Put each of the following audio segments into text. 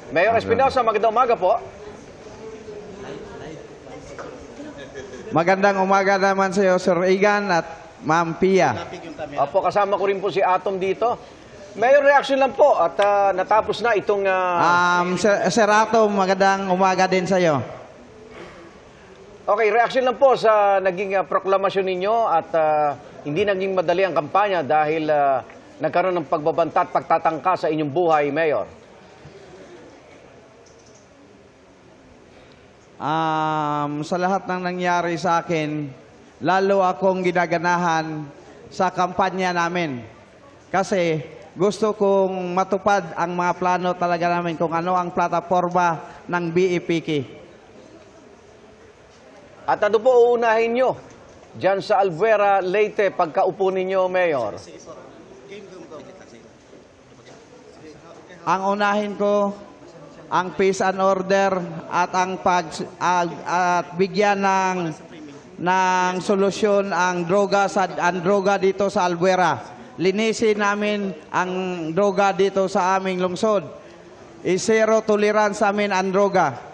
Mayor Espinosa, magandang umaga po. Magandang umaga naman sa iyo, Sir Igan at Ma'am Pia. Opo, kasama ko rin po si Atom dito. Mayor, reaction lang po at natapos na itong... Sir Atom, magandang umaga din sa iyo. Okay, reaction lang po sa naging proklamasyon ninyo at hindi naging madali ang kampanya dahil nagkaroon ng pagbabanta at pagtatangka sa inyong buhay, Mayor. Sa lahat ng nangyari sa akin, lalo akong ginaganahan sa kampanya namin. Kasi gusto kong matupad ang mga plano talaga namin kung ano ang plataforma ng BEPK. At ano po uunahin nyo dyan sa Albuera, Leyte, pagkaupo ninyo, Mayor? Ang unahin ko, ang peace and order at ang at bigyan ng solusyon ang droga dito sa Albuera. Linisin namin ang droga dito sa aming lungsod. Zero tolerance sa amin ang droga.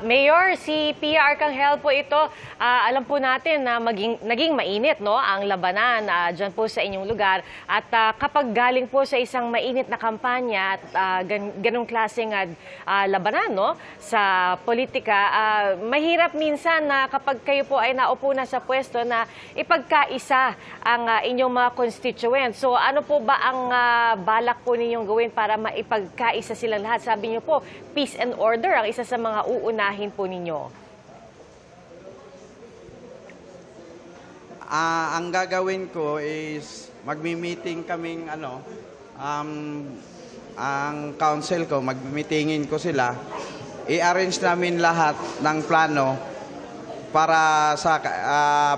Mayor, si Pia Arcangel po ito. Alam po natin na naging mainit, no, ang labanan dyan po sa inyong lugar. At kapag galing po sa isang mainit na kampanya at ganong klaseng labanan, no, sa politika, mahirap minsan na kapag kayo po ay naupo na sa pwesto na ipagkaisa ang inyong mga constituents. So ano po ba ang balak po ninyong gawin para maipagkaisa silang lahat? Sabi niyo po, peace and order ang isa sa mga uunahin po ninyo. Ang gagawin ko is magmi-meeting kaming ang council ko, magmi-meetingin ko sila. I-arrange namin lahat ng plano para sa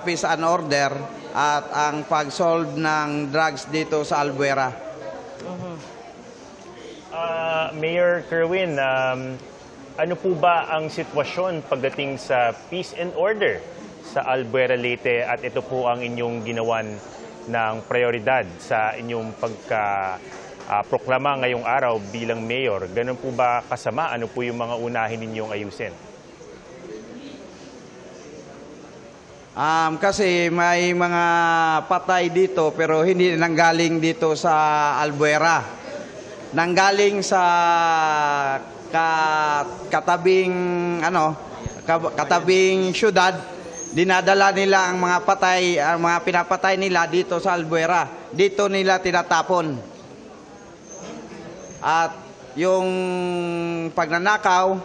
peace and order at ang pag-solve ng drugs dito sa Albuera. Mayor Kerwin, ano po ba ang sitwasyon pagdating sa peace and order sa Albuera, Leyte at ito po ang inyong ginawan ng prioridad sa inyong pagka-proklama ngayong araw bilang mayor? Ganun po ba kasama? Ano po yung mga unahin ninyong ayusin? Kasi may mga patay dito pero hindi nanggaling dito sa Albuera. Nanggaling sa katabing syudad, dinadala nila ang mga patay, ang mga pinapatay nila dito sa Albuera. Dito nila tinatapon. At yung pagnanakaw,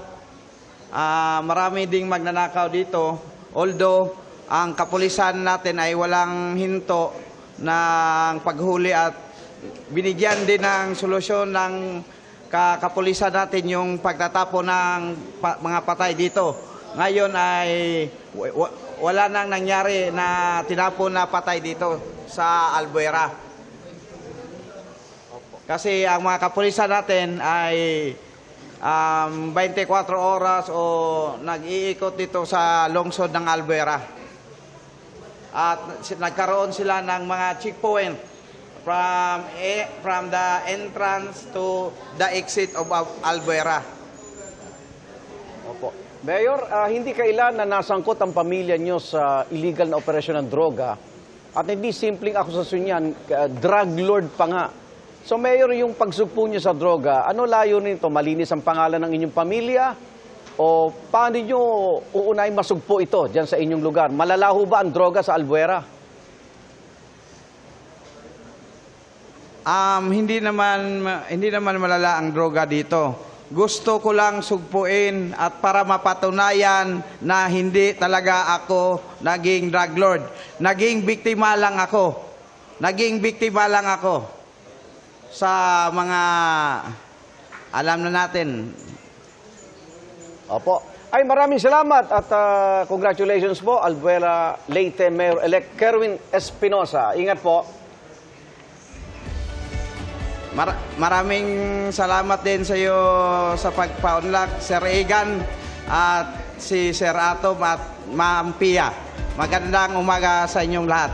marami ding magnanakaw dito. Although ang kapulisan natin ay walang hinto ng paghuli at binigyan din ng solusyon ng kapulisan natin yung pagtatapon ng mga patay dito. Ngayon ay wala nang nangyari na tinapon na patay dito sa Albuera. Kasi ang mga kapulisan natin ay 24 oras o nag-iikot dito sa lungsod ng Albuera. At nagkaroon sila ng mga checkpoint from the entrance to the exit of Albuera. Opo. Mayor, hindi kailan na nasangkot ang pamilya nyo sa illegal na operasyon ng droga at hindi simpleng akusasyon yan, drug lord pa nga. So Mayor, yung pagsugpo nyo sa droga, ano layo nito? Malinis ang pangalan ng inyong pamilya? O paano nyo uunay masugpo ito dyan sa inyong lugar? Malalaho ba ang droga sa Albuera? Hindi naman malala ang droga dito. Gusto ko lang sugpuin at para mapatunayan na hindi talaga ako naging drug lord. Naging biktima lang ako. Sa mga alam na natin. Opo. Ay, maraming salamat at congratulations po, Albuera Leyte Mayor-elect Kerwin Espinosa. Ingat po. Maraming salamat din sa iyo sa pagpaunlak, Sir Igan at si Sir Atom at Ma'am Pia. Magandang umaga sa inyong lahat.